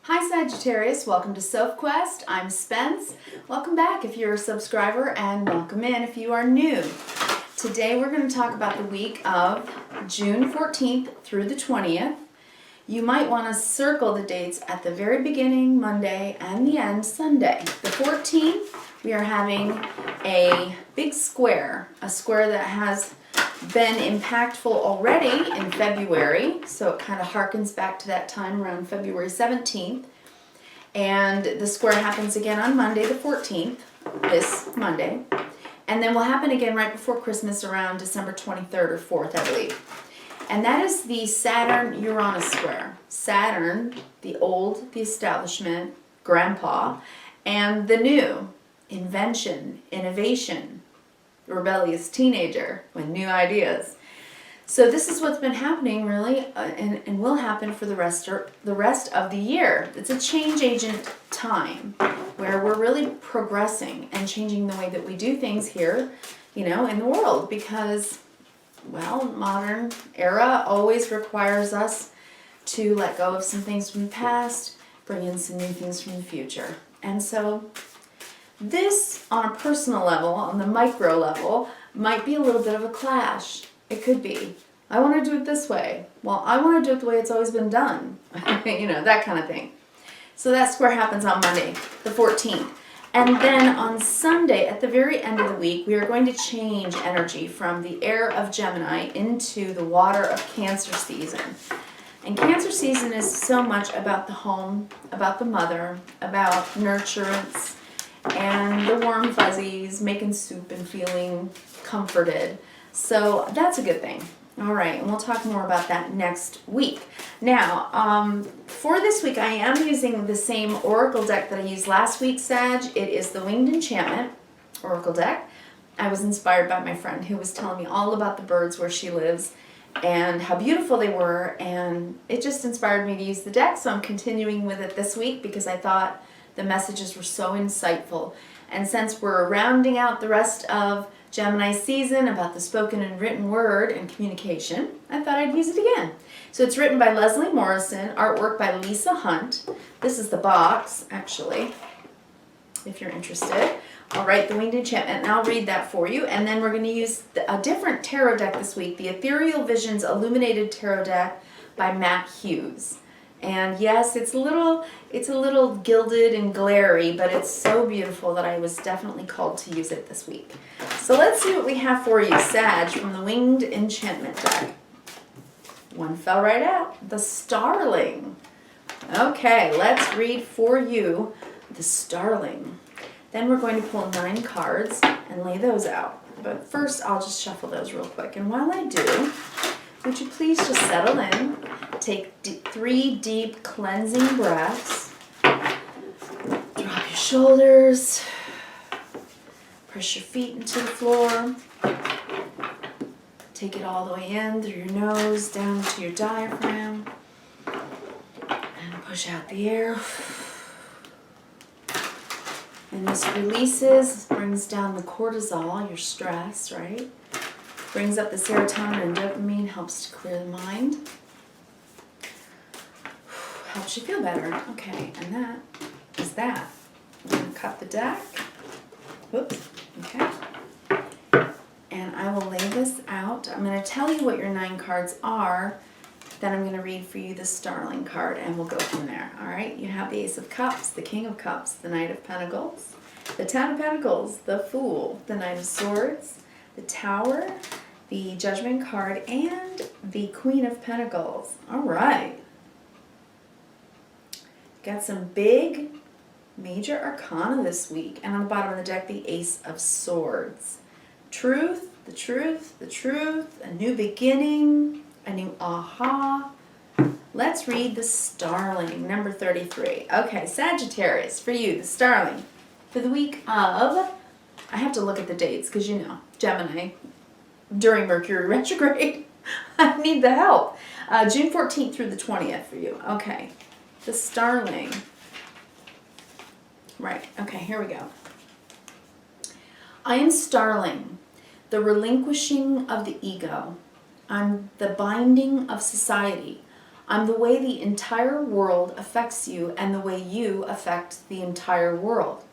Hi Sagittarius, welcome to Sophquest. I'm Spence. Welcome back if you're a subscriber, and welcome in if you are new. Today we're going to talk about the week of June 14th through the 20th. You might want to circle the dates at the very beginning, Monday, and the end, Sunday. The 14th, we are having a big square, a square that has been impactful already in February, so it kind of harkens back to that time around February 17th. And the square happens again on Monday the 14th, this Monday. And then will happen again right before Christmas around December 23rd or 4th, I believe. And that is the Saturn-Uranus square. Saturn, the old, the establishment, grandpa, and the new, invention, innovation, rebellious teenager with new ideas. So this is what's been happening really and will happen for the rest of the year. It's a change agent time where we're really progressing and changing the way that we do things here, in the world, because, well, modern era always requires us to let go of some things from the past, bring in some new things from the future. And so this, on a personal level, on the micro level, might be a little bit of a clash. It could be. I want to do it this way. Well, I want to do it the way it's always been done. That kind of thing. So that square happens on Monday, the 14th. And then on Sunday, at the very end of the week, we are going to change energy from the air of Gemini into the water of Cancer season. And Cancer season is so much about the home, about the mother, about nurturance, and the warm fuzzies, making soup and feeling comforted. So that's a good thing. All right, and we'll talk more about that next week. Now, for this week, I am using the same oracle deck that I used last week, Sag. It is the Winged Enchantment oracle deck. I was inspired by my friend who was telling me all about the birds where she lives and how beautiful they were, and it just inspired me to use the deck, so I'm continuing with it this week because I thought the messages were so insightful. And since we're rounding out the rest of Gemini season about the spoken and written word and communication, I thought I'd use it again. So it's written by Leslie Morrison, artwork by Lisa Hunt. This is the box, actually, if you're interested. All right, the Winged Enchantment, and I'll read that for you. And then we're going to use a different tarot deck this week, the Ethereal Visions Illuminated Tarot Deck by Matt Hughes. And yes, it's a little gilded and glary, but it's so beautiful that I was definitely called to use it this week. So let's see what we have for you, Sag, from the Winged Enchantment deck. One fell right out. The Starling. Okay, let's read for you the Starling. Then we're going to pull 9 cards and lay those out. But first, I'll just shuffle those real quick. And while I do, would you please just settle in, take 3 deep cleansing breaths, drop your shoulders, press your feet into the floor, take it all the way in through your nose, down to your diaphragm, and push out the air. And this releases, brings down the cortisol, your stress, right? Brings up the serotonin and dopamine, helps to clear the mind. Helps you feel better. Okay, and that is that. I'm going to cut the deck. Whoops. Okay. And I will lay this out. I'm going to tell you what your 9 cards are. Then I'm going to read for you the Starling card, and we'll go from there. All right? You have the Ace of Cups, the King of Cups, the Knight of Pentacles, the Ten of Pentacles, the Fool, the Knight of Swords, the Tower, the Judgment card, and the Queen of Pentacles. All right. Got some big major arcana this week. And on the bottom of the deck, the Ace of Swords. Truth, the truth, the truth, a new beginning, a new aha. Let's read the Starling, number 33. Okay, Sagittarius, for you, the Starling. For the week of, I have to look at the dates because Gemini, during Mercury Retrograde, I need the help. June 14th through the 20th for you. Okay, the Starling. Right, okay, here we go. I am Starling, the relinquishing of the ego. I'm the binding of society. I'm the way the entire world affects you and the way you affect the entire world.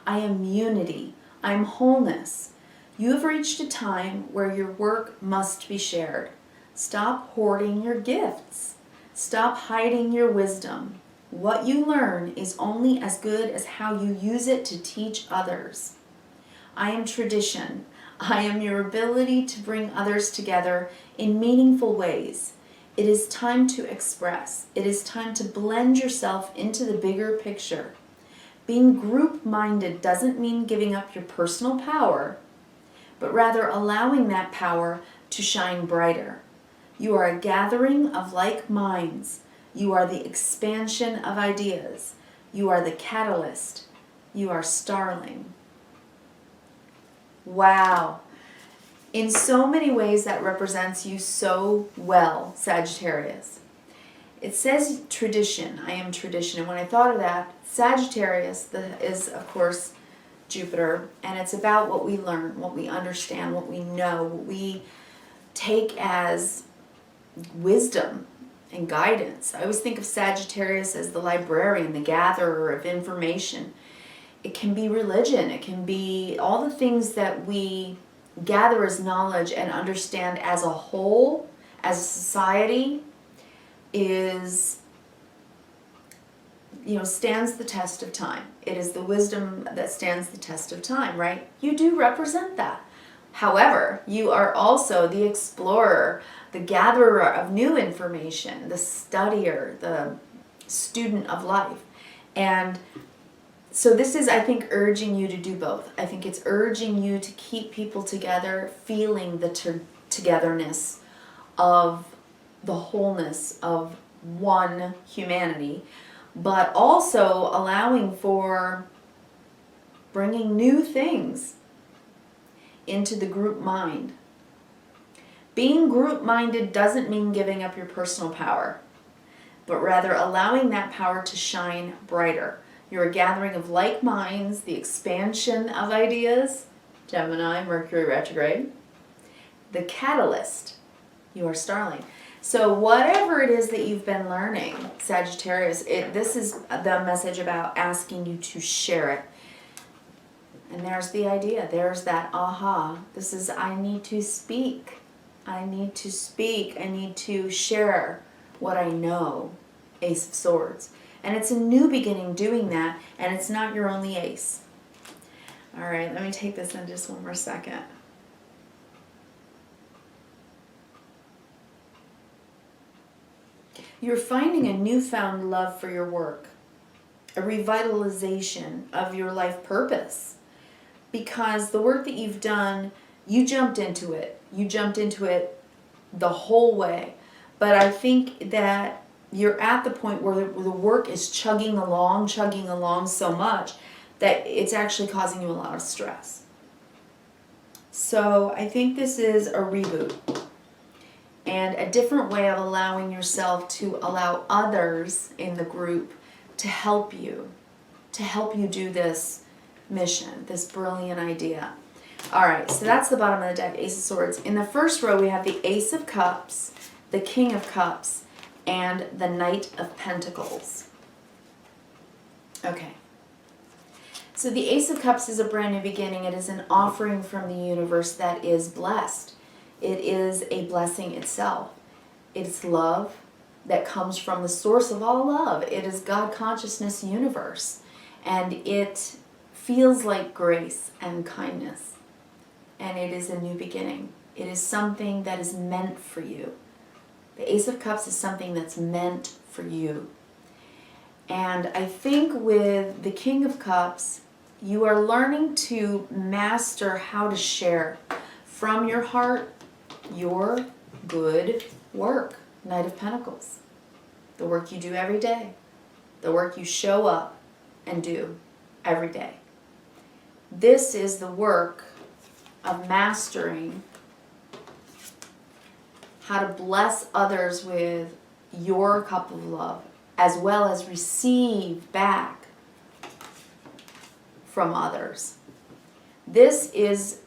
I am unity. I am wholeness. You have reached a time where your work must be shared. Stop hoarding your gifts. Stop hiding your wisdom. What you learn is only as good as how you use it to teach others. I am tradition. I am your ability to bring others together in meaningful ways. It is time to express. It is time to blend yourself into the bigger picture. Being group-minded doesn't mean giving up your personal power, but rather allowing that power to shine brighter. You are a gathering of like minds. You are the expansion of ideas. You are the catalyst. You are starling. Wow. In so many ways that represents you so well, Sagittarius. It says tradition. I am tradition. And when I thought of that, Sagittarius is, of course, Jupiter. And it's about what we learn, what we understand, what we know, what we take as wisdom and guidance. I always think of Sagittarius as the librarian, the gatherer of information. It can be religion. It can be all the things that we gather as knowledge and understand as a whole, as a society, is, stands the test of time. It is the wisdom that stands the test of time, right? You do represent that. However, you are also the explorer, the gatherer of new information, the studier, the student of life. And so this is, I think, urging you to do both. I think it's urging you to keep people together, feeling the togetherness of the wholeness of one humanity, but also allowing for bringing new things into the group mind. Being group-minded doesn't mean giving up your personal power, but rather allowing that power to shine brighter. You're a gathering of like minds, the expansion of ideas, Gemini, Mercury Retrograde, the catalyst, you are starling. So whatever it is that you've been learning, Sagittarius, this is the message about asking you to share it. And there's the idea, there's that aha. This is, I need to speak. I need to speak. I need to share what I know. Ace of Swords. And it's a new beginning doing that, and it's not your only ace. All right, let me take this in just one more second. You're finding a newfound love for your work, a revitalization of your life purpose, because the work that you've done, you jumped into it. You jumped into it the whole way. But I think that you're at the point where the work is chugging along so much that it's actually causing you a lot of stress. So I think this is a reboot and a different way of allowing yourself to allow others in the group to help you do this mission, this brilliant idea. All right, so that's the bottom of the deck, Ace of Swords. In the first row, we have the Ace of Cups, the King of Cups, and the Knight of Pentacles. Okay. So the Ace of Cups is a brand new beginning. It is an offering from the universe that is blessed. It is a blessing itself. It's love that comes from the source of all love. It is God consciousness universe. And it feels like grace and kindness. And it is a new beginning. It is something that is meant for you. The Ace of Cups is something that's meant for you. And I think with the King of Cups, you are learning to master how to share from your heart your good work. Knight of Pentacles. The work you do every day. The work you show up and do every day. This is the work of mastering how to bless others with your cup of love, as well as receive back from others. This is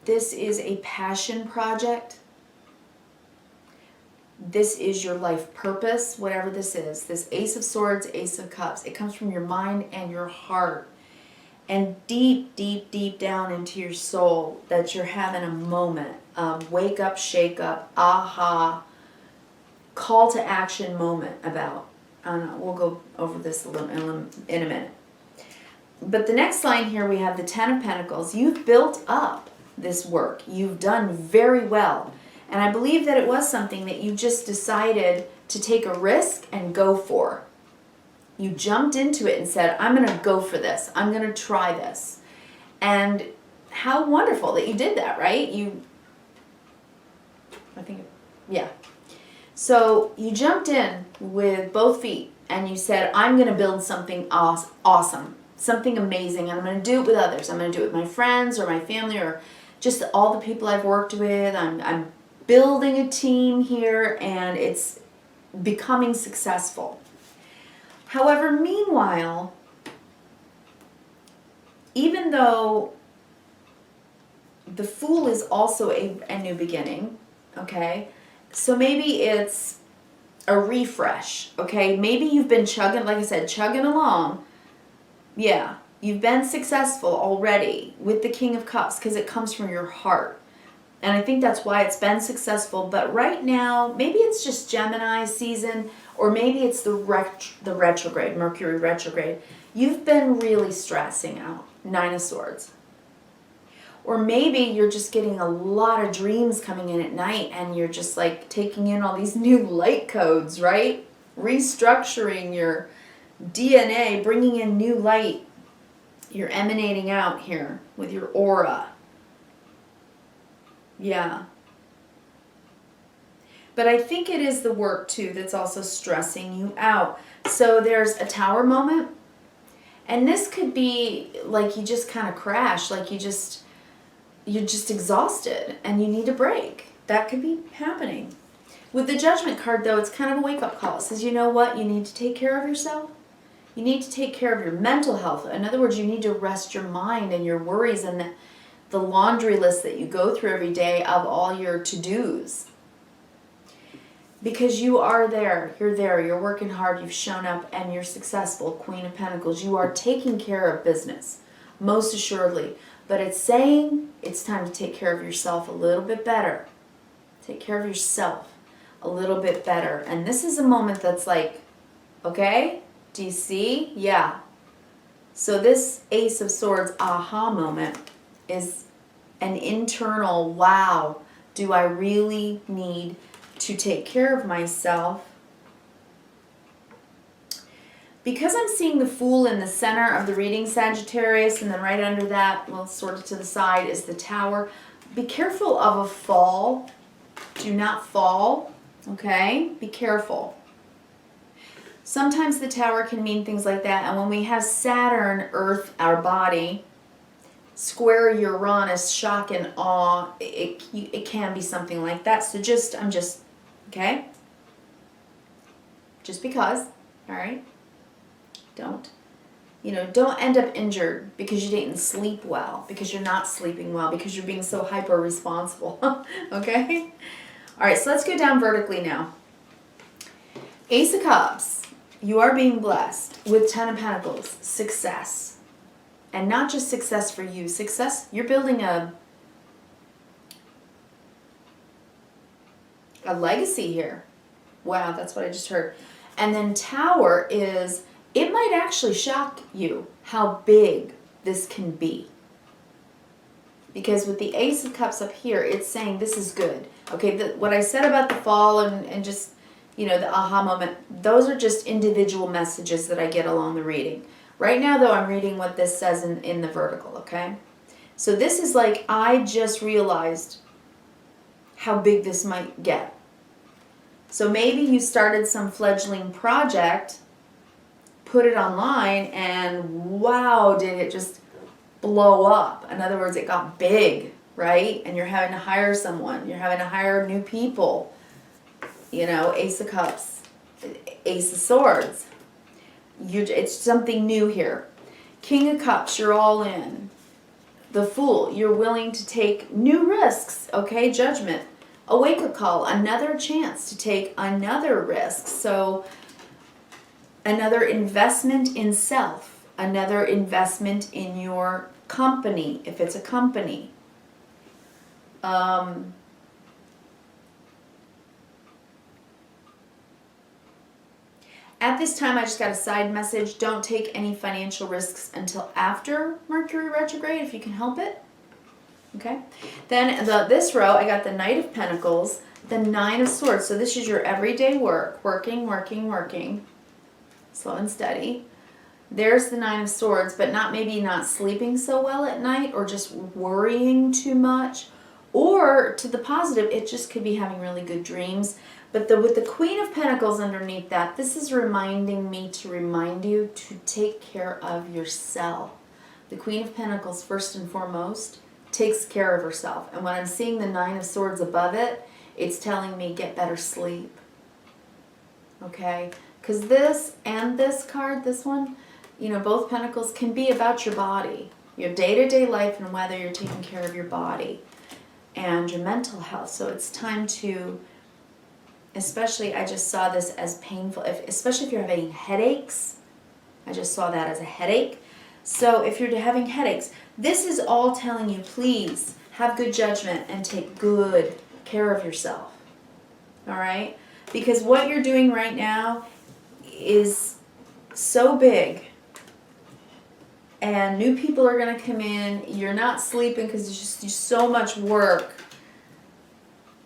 a passion project this is your life purpose, whatever this is. This Ace of Swords, Ace of Cups. It comes from your mind and your heart. And deep, deep, deep down into your soul that you're having a moment. Wake up, shake up, aha, call to action moment about. I don't know, we'll go over this a little in a minute. But the next line here, we have the Ten of Pentacles. You've built up this work. You've done very well. And I believe that it was something that you just decided to take a risk and go for. You jumped into it and said, I'm going to go for this. I'm going to try this. And how wonderful that you did that, right? So you jumped in with both feet and you said, I'm going to build something awesome, something amazing. And I'm going to do it with others. I'm going to do it with my friends or my family or just all the people I've worked with. I'm building a team here and it's becoming successful. However, meanwhile, even though the Fool is also a new beginning, okay, so maybe it's a refresh, okay, maybe you've been chugging, like I said, chugging along, yeah, you've been successful already with the King of Cups because it comes from your heart. And I think that's why it's been successful. But right now, maybe it's just Gemini season, or maybe it's the retrograde, Mercury retrograde. You've been really stressing out, Nine of Swords. Or maybe you're just getting a lot of dreams coming in at night and you're just like taking in all these new light codes, right? Restructuring your DNA, bringing in new light. You're emanating out here with your aura. Yeah. But I think it is the work too that's also stressing you out. So there's a Tower moment. And this could be like you just kind of crash, like you're just exhausted and you need a break. That could be happening. With the Judgment card though, it's kind of a wake-up call. It says, you know what? You need to take care of yourself. You need to take care of your mental health. In other words, you need to rest your mind and your worries and the laundry list that you go through every day of all your to-dos. Because you are there, you're working hard, you've shown up, and you're successful, Queen of Pentacles. You are taking care of business, most assuredly. But it's saying it's time to take care of yourself a little bit better. Take care of yourself a little bit better. And this is a moment that's like, okay, do you see? Yeah. So this Ace of Swords aha moment is an internal, wow, do I really need to take care of myself? Because I'm seeing the Fool in the center of the reading, Sagittarius, and then right under that, well, sort of to the side, is the Tower. Be careful of a fall. Do not fall, okay? Be careful. Sometimes the Tower can mean things like that, and when we have Saturn, Earth, our body, square Uranus, shock and awe, it can be something like that. So okay? Just because, all right? Don't end up injured because you didn't sleep well, because you're not sleeping well, because you're being so hyper responsible, okay? All right, so let's go down vertically now. Ace of Cups, you are being blessed with Ten of Pentacles, success. And not just success for you. Success, you're building a legacy here. Wow, that's what I just heard. And then Tower is, it might actually shock you how big this can be. Because with the Ace of Cups up here, it's saying this is good. Okay, what I said about the fall and just, the aha moment, those are just individual messages that I get along the reading. Right now, though, I'm reading what this says in the vertical, okay? So this is like, I just realized how big this might get. So maybe you started some fledgling project, put it online, and wow, did it just blow up. In other words, it got big, right? And you're having to hire someone. You're having to hire new people. Ace of Cups, Ace of Swords. It's something new here. King of Cups, you're all in. The Fool, you're willing to take new risks, okay? Judgment, a wake-up call, another chance to take another risk. So another investment in self, another investment in your company, if it's a company. At this time, I just got a side message. Don't take any financial risks until after Mercury retrograde, if you can help it. Okay? Then this row, I got the Knight of Pentacles, the Nine of Swords. So this is your everyday work. Working. Slow and steady. There's the Nine of Swords, but maybe not sleeping so well at night, or just worrying too much. Or, to the positive, it just could be having really good dreams. But with the Queen of Pentacles underneath that, this is reminding me to remind you to take care of yourself. The Queen of Pentacles, first and foremost, takes care of herself. And when I'm seeing the Nine of Swords above it, it's telling me get better sleep. Okay? Because this and this card, this one, you know, both Pentacles can be about your body, your day-to-day life, and whether you're taking care of your body and your mental health. So it's time to, especially, I just saw this as painful, especially if you're having headaches. I just saw that as a headache. So if you're having headaches, this is all telling you, please have good judgment and take good care of yourself. All right? Because what you're doing right now is so big. And new people are going to come in. You're not sleeping because there's just so much work.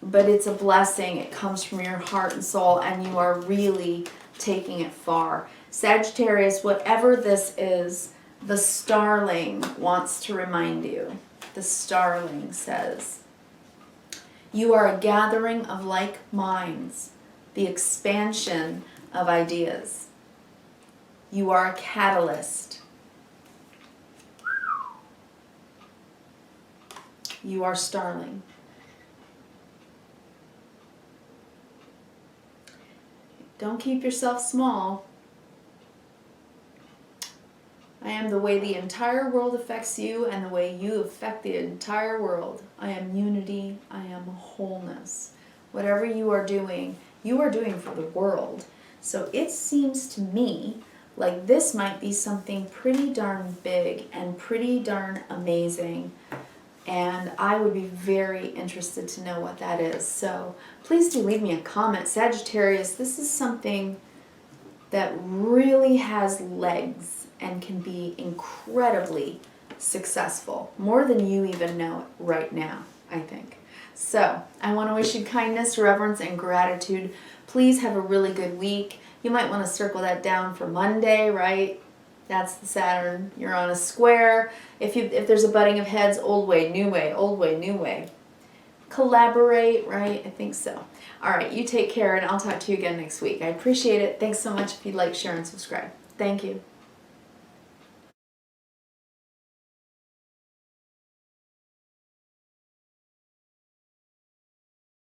But it's a blessing. It comes from your heart and soul, and you are really taking it far. Sagittarius, whatever this is, the starling wants to remind you. The starling says, you are a gathering of like minds, the expansion of ideas. You are a catalyst. You are starling. Don't keep yourself small. I am the way the entire world affects you and the way you affect the entire world. I am unity. I am wholeness. Whatever you are doing for the world. So it seems to me like this might be something pretty darn big and pretty darn amazing. And I would be very interested to know what that is. So please do leave me a comment. Sagittarius, this is something that really has legs and can be incredibly successful. More than you even know right now, I think. So I want to wish you kindness, reverence, and gratitude. Please have a really good week. You might want to circle that down for Monday, right? That's the Saturn. You're on a square. If there's a butting of heads, old way, new way, old way, new way. Collaborate, right? I think so. All right, you take care, and I'll talk to you again next week. I appreciate it. Thanks so much if you'd like, share, and subscribe. Thank you.